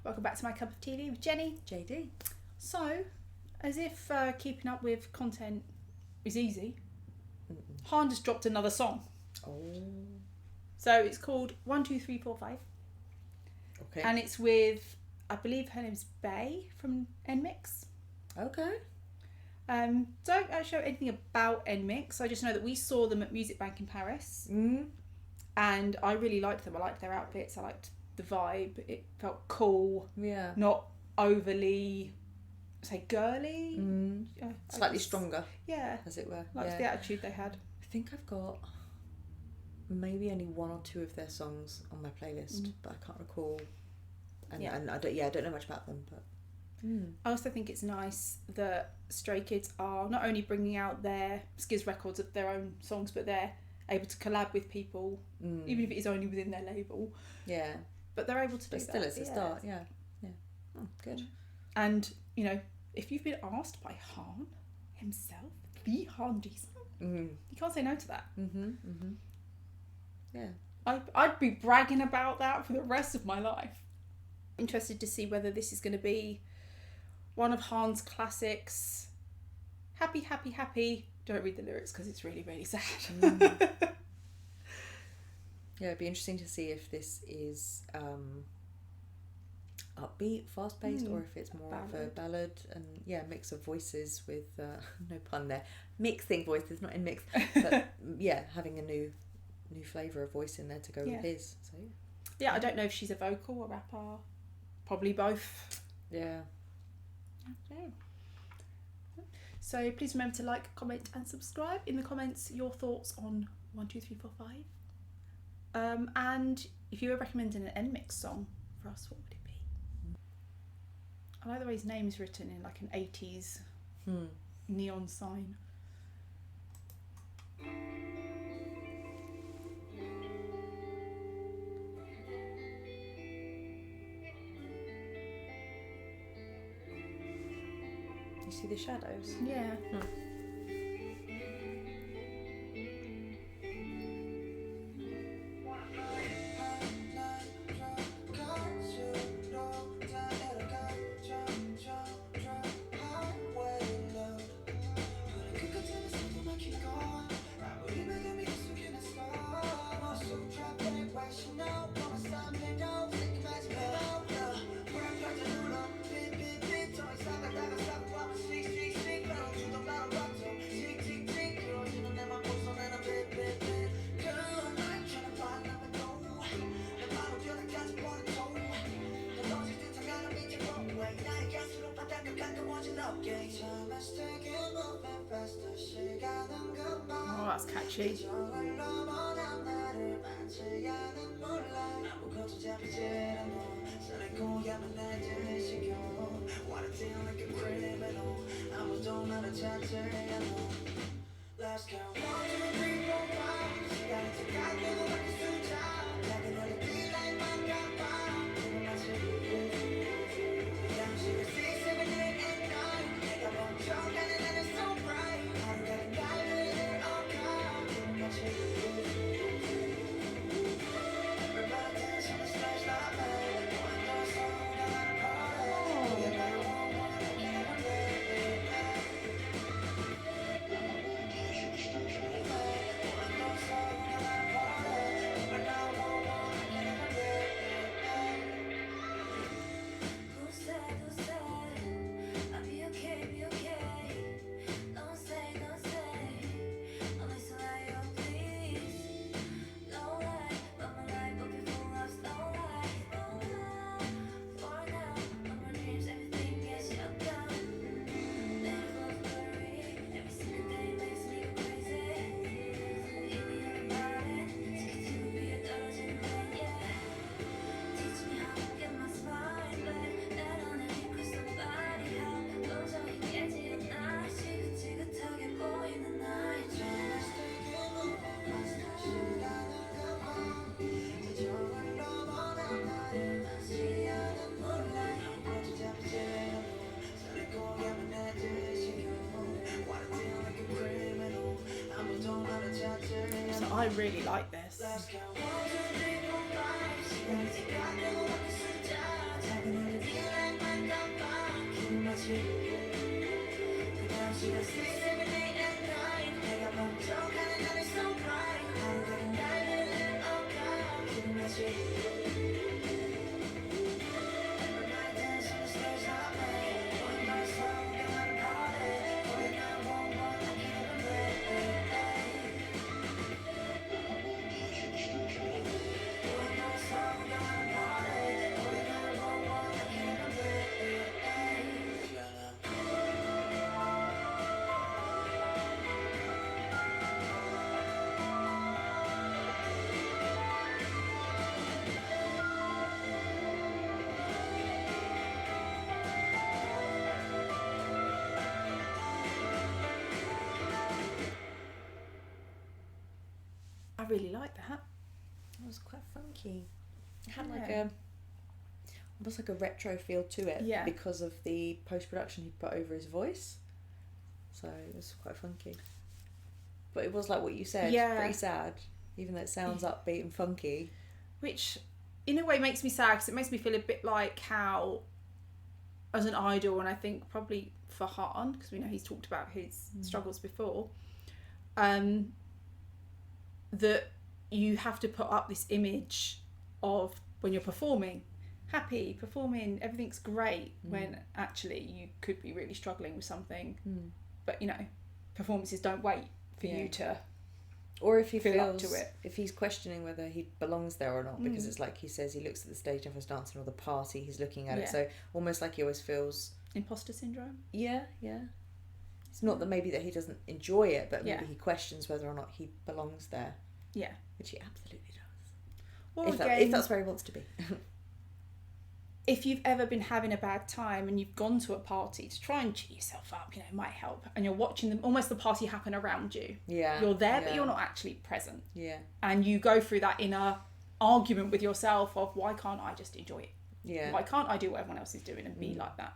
Welcome back to my cup of tea with Jenny. JD. So, as if keeping up with content is easy, Han just dropped another song. Oh. So it's called 1, 2, 3, 4, 5. Okay. And it's with, I believe her name's Bae from NMIXX. Okay. Don't actually know anything about NMIXX. I just know that we saw them at Music Bank in Paris. And I really liked them. I liked their outfits. I liked the vibe. It felt cool. Yeah. Not overly, say, girly. Slightly stronger. Yeah. As it were. Liked the attitude they had. I think I've got maybe only 1 or 2 of their songs on my playlist, but I can't recall. And I don't know much about them, but. I also think it's nice that Stray Kids are not only bringing out their Skiz records of their own songs, but they're able to collab with people, even if it is only within their label. Yeah. But they're able to do that. But still, it's a start, yeah. Oh, good. And, you know, if you've been asked by Han himself, the Han Ji-sung, you can't say no to that. Yeah. I'd be bragging about that for the rest of my life. Interested to see whether this is going to be one of Han's classics. Happy, happy, happy. Don't read the lyrics because it's really, really sad. Yeah, it'd be interesting to see if this is upbeat, fast-paced, or if it's more of a ballad and mix of voices with no pun there, mixing voices, not in mix, but having a new flavour of voice in there to go with his. So I don't know if she's a vocal or rapper. Probably both. Yeah. Okay. So please remember to like, comment and subscribe. In the comments your thoughts on 1, 2, 3, 4, 5. And if you were recommending an NMIXX song for us, what would it be? I like the way his name's written in like an 80s neon sign. You see the shadows? Yeah. Oh, that's catchy. So I really like this. I really like that. It was quite funky. It had Yeah. almost like a retro feel to it, Yeah. because of the post-production he put over his voice. So it was quite funky. But it was like what you said, Yeah. pretty sad, even though it sounds upbeat and funky. Which, in a way, makes me sad, because it makes me feel a bit like how, as an idol, and I think probably for Han, because we know he's talked about his struggles before, that you have to put up this image of when you're performing, happy, performing, everything's great, when actually you could be really struggling with something. But, you know, performances don't wait for you to... Or if he feel feels, up to it. if he's questioning whether he belongs there or not, because it's like he says he looks at the stage, everyone's dancing, or the party, he's looking at it. So almost like he always feels... Imposter syndrome? Yeah. It's not that maybe that he doesn't enjoy it, but maybe he questions whether or not he belongs there. Yeah. Which he absolutely does. Or If that's where he wants to be. If you've ever been having a bad time and you've gone to a party to try and cheer yourself up, you know, it might help, and you're watching them, almost the party happen around you. Yeah. You're there, but you're not actually present. Yeah. And you go through that inner argument with yourself of, why can't I just enjoy it? Yeah. Why can't I do what everyone else is doing and be like that?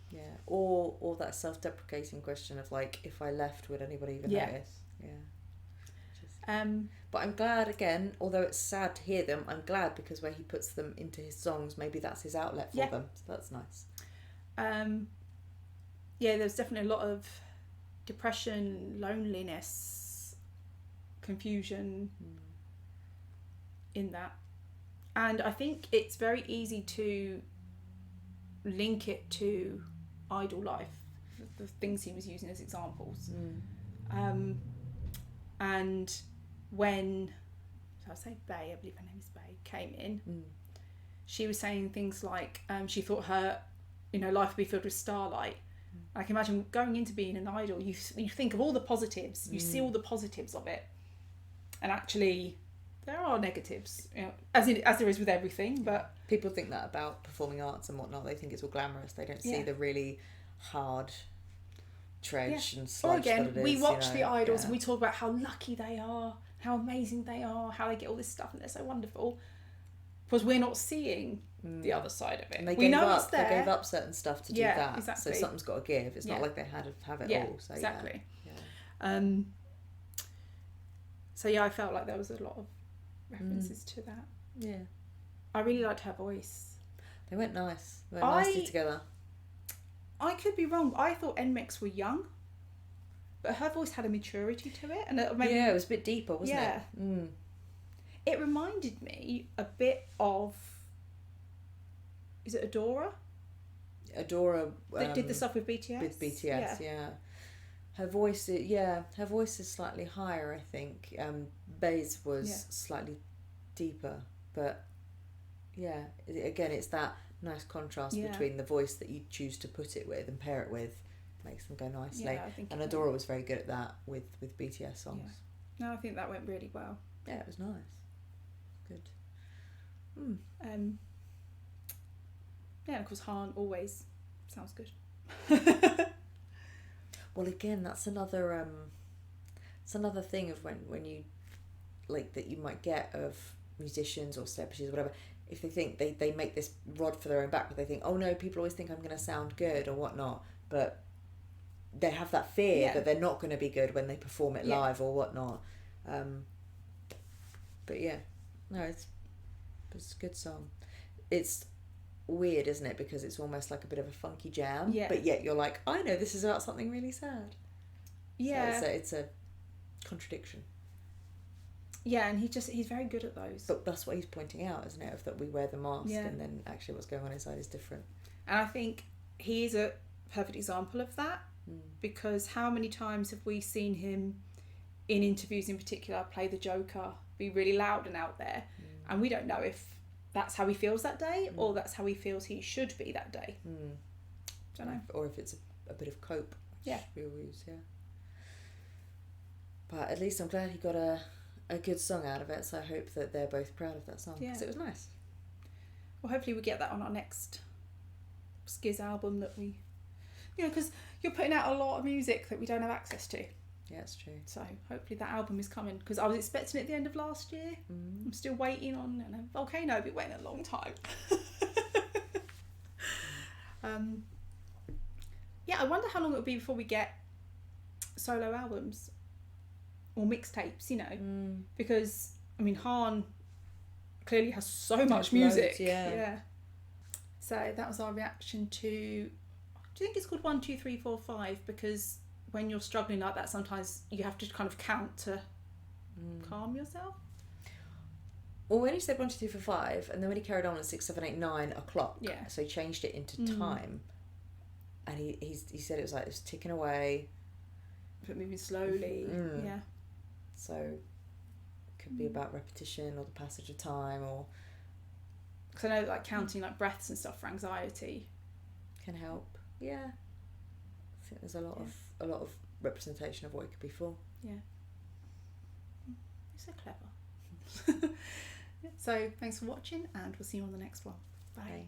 Yeah. Or that self-deprecating question of like, if I left, would anybody even notice? Yeah. But I'm glad, again, although it's sad to hear them, I'm glad, because where he puts them into his songs, maybe that's his outlet for them. So that's nice. There's definitely a lot of depression, loneliness, confusion in that. And I think it's very easy to link it to idol life, the things he was using as examples. And when, so I'll say Bae, I believe her name is Bae, came in, she was saying things like she thought her, you know, life would be filled with starlight. I can imagine going into being an idol, you think of all the positives, you see all the positives of it, and actually there are negatives, you know, as there is with everything. But people think that about performing arts and whatnot. They think it's all glamorous. They don't see the really hard trudge and sludge. Or again, that it is, we watch you know? the idols and we talk about how lucky they are, how amazing they are, how they get all this stuff and they're so wonderful, because we're not seeing the other side of it. And they we gave know up, it's there. They gave up certain stuff to do that. Exactly. So something's got to give. It's not like they had to have it all. So exactly. Yeah. So I felt like there was a lot of references to that. Yeah. I really liked her voice. They went nice. They went nicely together. I could be wrong. I thought NMIXX were young, but her voice had a maturity to it, and maybe it was a bit deeper, wasn't it? It reminded me a bit of, is it Adora? Adora that did the stuff with BTS. With BTS, yeah. Her voice is slightly higher, I think. Bae's was slightly deeper, but again, it's that nice contrast between the voice that you choose to put it with and pair it with, makes them go nicely. Yeah, I think and Adora was very good at that with BTS songs. Yeah. No, I think that went really well. Yeah, it was nice. Good. Yeah, of course, Han always sounds good. Well, again, that's another thing of when you, like, that you might get of musicians or celebrities or whatever. If they think they make this rod for their own back, but they think, oh no, people always think I'm going to sound good or whatnot, but they have that fear that they're not going to be good when they perform it live or whatnot. But yeah, no, it's a good song. It's weird, isn't it? Because it's almost like a bit of a funky jam. Yeah. But yet you're like, I know this is about something really sad. Yeah. So it's a contradiction. Yeah, and he's very good at those. But that's what he's pointing out, isn't it? Of that we wear the mask, Yeah. and then actually what's going on inside is different. And I think he is a perfect example of that, because how many times have we seen him in interviews in particular play the Joker, be really loud and out there, and we don't know if that's how he feels that day or that's how he feels he should be that day. Don't know. Or if it's a bit of cope. Yeah. We all use, yeah. But at least I'm glad he got a good song out of it, so I hope that they're both proud of that song, because it was nice. Well, hopefully we get that on our next Skiz album that we... because you're putting out a lot of music that we don't have access to. Yeah, it's true. So hopefully that album is coming, because I was expecting it at the end of last year. I'm still waiting on Volcano. I've been waiting a long time. I wonder how long it'll be before we get solo albums or mixtapes, because I mean Han clearly has so much music. Loads, yeah. So that was our reaction to... Do you think it's called 1, 2, 3, 4, 5? Because when you're struggling like that, sometimes you have to kind of count to calm yourself. Well, when he said 1, 2, 3, 4, 5, and then when he carried on at 6, 7, 8, 9 o'clock, so he changed it into time, and he said it was ticking away, but moving slowly. Yeah. So it could be about repetition or the passage of time, or because I know like counting like breaths and stuff for anxiety can help. Yeah, I think there's a lot of representation of what it could be for. Yeah. You're so clever. So thanks for watching, and we'll see you on the next one. Bye.